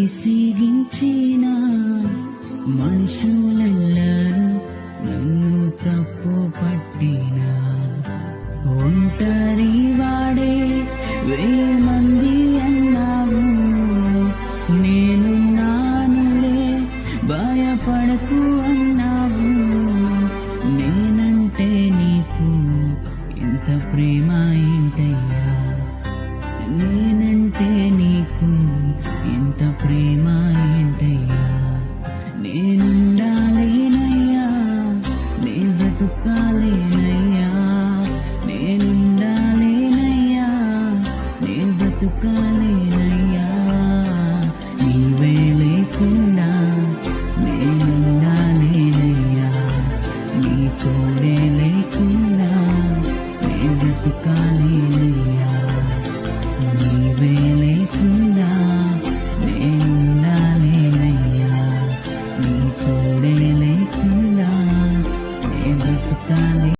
విసిగించిన మనుషులెల్లరూ నన్ను తప్పు పట్టిన ఒంటరి వాడే 1000 మంది అన్నావు. నేనున్నానులే భయపడకు అన్నావు. నేనంటే నీకు ఇంత ప్రేమ ఏంటయ్యా, నేనంటే నీకు ఇంత ప్రేమ ఏంటయ్యా. నేనుండాలేనయ్యా, నేను బ్రతుకాలేనయ్యా, నేనుండాలేనయ్యా, నేను బ్రతుకాలేనయ్యా. నీవే లేకుండా నేనుండాలేనయ్యా, నీ తోడే లేకుండా నేను బ్రతుకాలేనయ్యా. నీవే లేకుండా నేనుండాలేనయ్యా, నీ తోడే